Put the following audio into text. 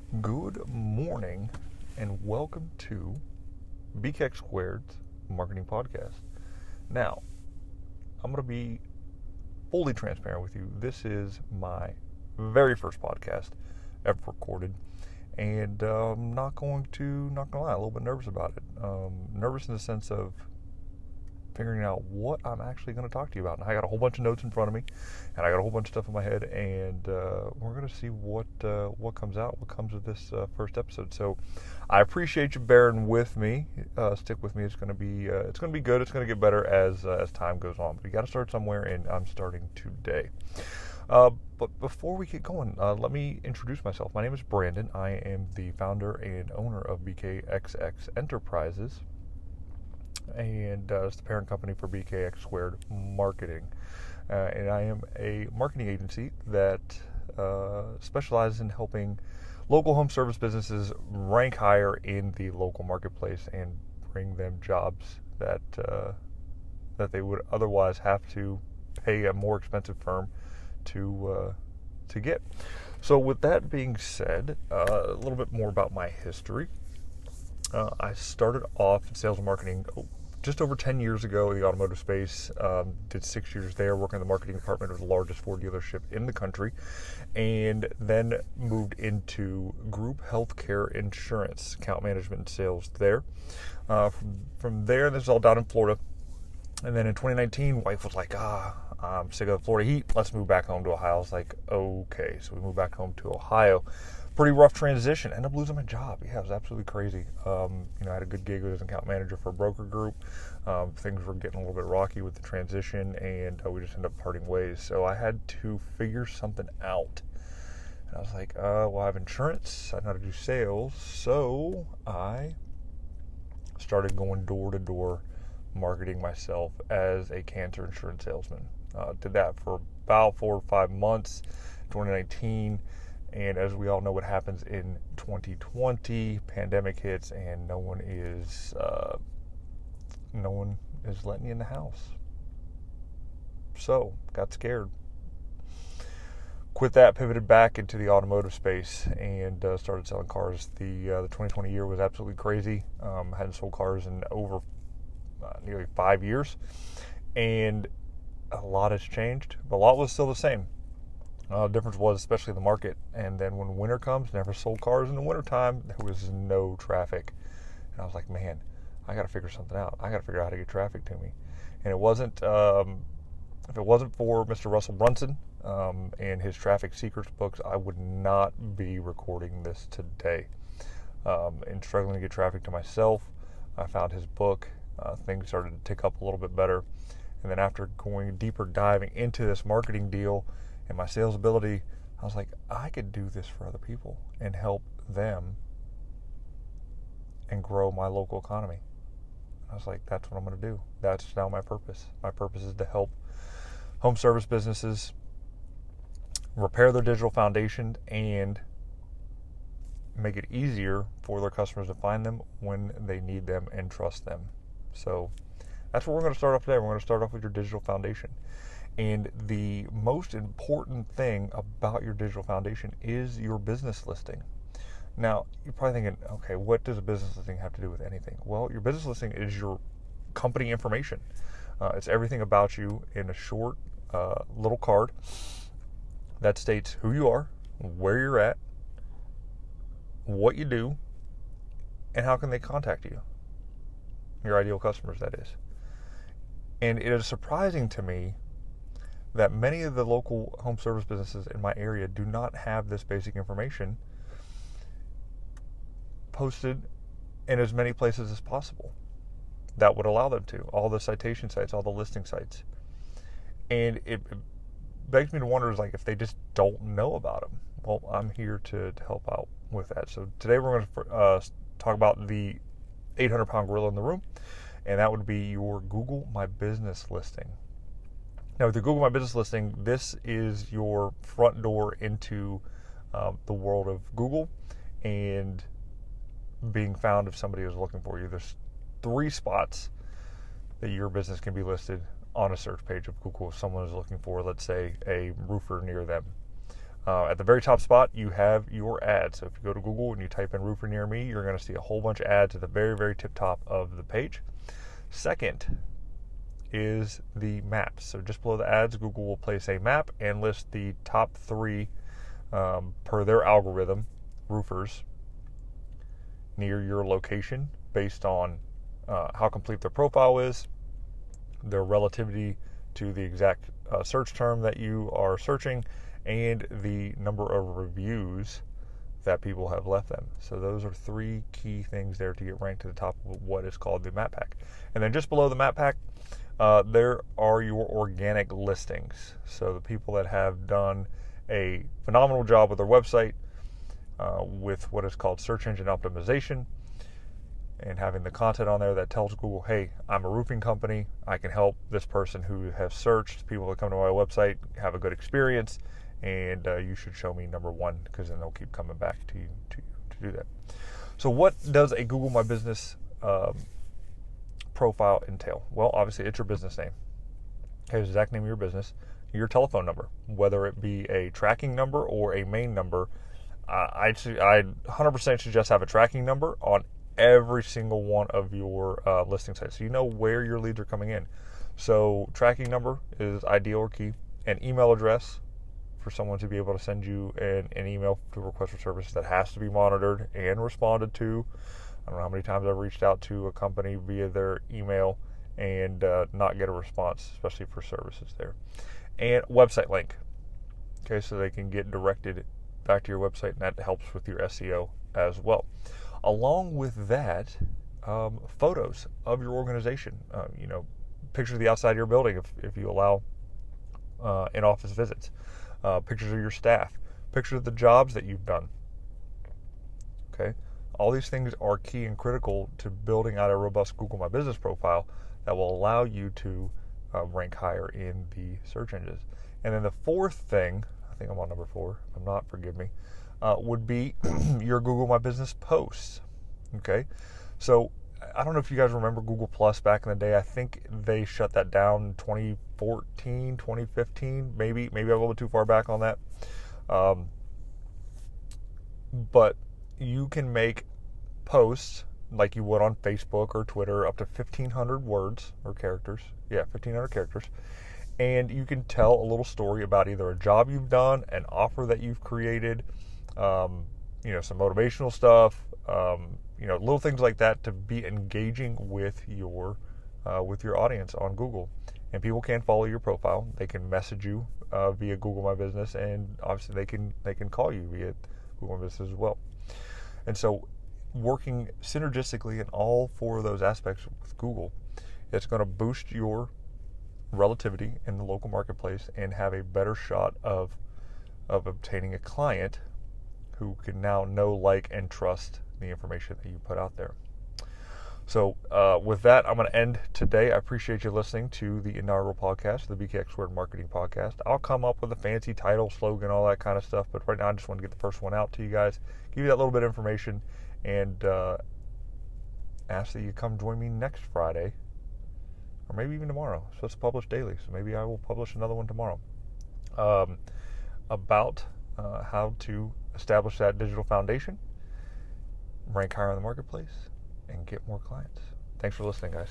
Good morning and welcome to BKXX's Marketing Podcast. Now, I'm going to be fully transparent with you. This is my very first podcast ever recorded, and I'm not going to lie, a little bit nervous about it. Nervous in the sense of figuring out what I'm actually going to talk to you about. And I got a whole bunch of notes in front of me, and I got a whole bunch of stuff in my head, and we're going to see what comes out, what comes of this first episode. So I appreciate you bearing with me. Stick with me. It's going to be good. It's going to get better as time goes on. But you got to start somewhere, and I'm starting today. But before we get going, let me introduce myself. My name is Brandon. I am the founder and owner of BKXX Enterprises, and it's the parent company for BKXX Marketing. And I am a marketing agency that specializes in helping local home service businesses rank higher in the local marketplace and bring them jobs that they would otherwise have to pay a more expensive firm to get. So with that being said, a little bit more about my history. I started off in sales and marketing just over 10 years ago in the automotive space. Did 6 years there working in the marketing department of the largest Ford dealership in the country, and then moved into group healthcare insurance, account management and sales there. From there, this is all down in Florida. And then in 2019, wife was like, I'm sick of the Florida heat. Let's move back home to Ohio. I was like, okay. So we moved back home to Ohio. Pretty rough transition. Ended up losing my job. Yeah, it was absolutely crazy. I had a good gig as an account manager for a broker group. Things were getting a little bit rocky with the transition, and we just ended up parting ways. So I had to figure something out. And I was like, I have insurance. I know how to do sales. So I started going door to door marketing myself as a cancer insurance salesman. Did that for about 4 or 5 months, 2019. And as we all know what happens in 2020, pandemic hits, and no one is letting you in the house. So got scared. Quit that, pivoted back into the automotive space, and started selling cars. The 2020 year was absolutely crazy. Hadn't sold cars in over nearly 5 years, and a lot has changed, but a lot was still the same. The difference was especially the market. And then when winter comes, never sold cars in the wintertime, there was no traffic. And I was like, man, I got to figure something out. I got to figure out how to get traffic to me. And it wasn't, if it wasn't for Mr. Russell Brunson and his Traffic Secrets books, I would not be recording this today. And struggling to get traffic to myself, I found his book. Things started to tick up a little bit better. And then after going deeper diving into this marketing deal and my sales ability, I was like, I could do this for other people and help them and grow my local economy. I was like, that's what I'm going to do. That's now my purpose. My purpose is to help home service businesses repair their digital foundation and make it easier for their customers to find them when they need them and trust them. So that's where we're going to start off today. We're going to start off with your digital foundation. And the most important thing about your digital foundation is your business listing. Now, you're probably thinking, okay, what does a business listing have to do with anything? Well, your business listing is your company information. It's everything about you in a short little card that states who you are, where you're at, what you do, and how can they contact you. Your ideal customers, that is. And it is surprising to me that many of the local home service businesses in my area do not have this basic information posted in as many places as possible that would allow them to. All the citation sites, all the listing sites. And it begs me to wonder, is like, if they just don't know about them. Well, I'm here to help out with that. So today we're going to talk about the 800-pound gorilla in the room, and that would be your Google My Business listing. Now, with your Google My Business listing, this is your front door into the world of Google and being found if somebody is looking for you. There's 3 spots that your business can be listed on a search page of Google if someone is looking for, let's say, a roofer near them. At the very top spot, you have your ads. So if you go to Google and you type in roofer near me, you're going to see a whole bunch of ads at the very, very tip top of the page. Second is the maps. So just below the ads, Google will place a map and list the top 3 per their algorithm roofers near your location based on how complete their profile is, their relativity to the exact search term that you are searching, and the number of reviews that people have left them. So those are 3 key things there to get ranked to the top of what is called the map pack. And then just below the map pack, there are your organic listings. So the people that have done a phenomenal job with their website with what is called search engine optimization, and having the content on there that tells Google, hey, I'm a roofing company. I can help this person who has searched. People that come to my website have a good experience, and you should show me number 1, because then they'll keep coming back to you to do that. So what does a Google My Business profile entail? Well, obviously it's your business name. Okay, the exact name of your business, your telephone number, whether it be a tracking number or a main number. I'd 100% suggest have a tracking number on every single one of your listing sites, so you know where your leads are coming in. So tracking number is ideal or key. An email address for someone to be able to send you an email to request for services that has to be monitored and responded to. I don't know how many times I've reached out to a company via their email and not get a response, especially for services there. And website link, okay, so they can get directed back to your website, and that helps with your SEO as well. Along with that, photos of your organization, pictures of the outside of your building if you allow in-office visits, pictures of your staff, pictures of the jobs that you've done. Okay, all these things are key and critical to building out a robust Google My Business profile that will allow you to rank higher in the search engines. And then the 4th thing, I think I'm on number 4, if I'm not, forgive me, would be your Google My Business posts. Okay, so I don't know if you guys remember Google Plus back in the day. I think they shut that down in 2014, 2015, maybe I'm a little bit too far back on that. But you can make posts like you would on Facebook or Twitter up to 1,500 words or characters. Yeah, 1,500 characters. And you can tell a little story about either a job you've done, an offer that you've created, some motivational stuff, little things like that to be engaging with your audience on Google. And people can follow your profile. They can message you via Google My Business, and obviously they can call you via Google My Business as well. And so, working synergistically in all 4 of those aspects with Google, it's going to boost your relativity in the local marketplace and have a better shot of obtaining a client who can now know, like, and trust the information that you put out there. So with that, I'm going to end today. I appreciate you listening to the Inaugural podcast, the BKXX Marketing Podcast. I'll come up with a fancy title, slogan, all that kind of stuff, but right now I just want to get the first one out to you guys, give you that little bit of information, and ask that you come join me next Friday, or maybe even tomorrow. So it's published daily, so maybe I will publish another one tomorrow about how to establish that digital foundation, rank higher in the marketplace, and get more clients. Thanks for listening, guys.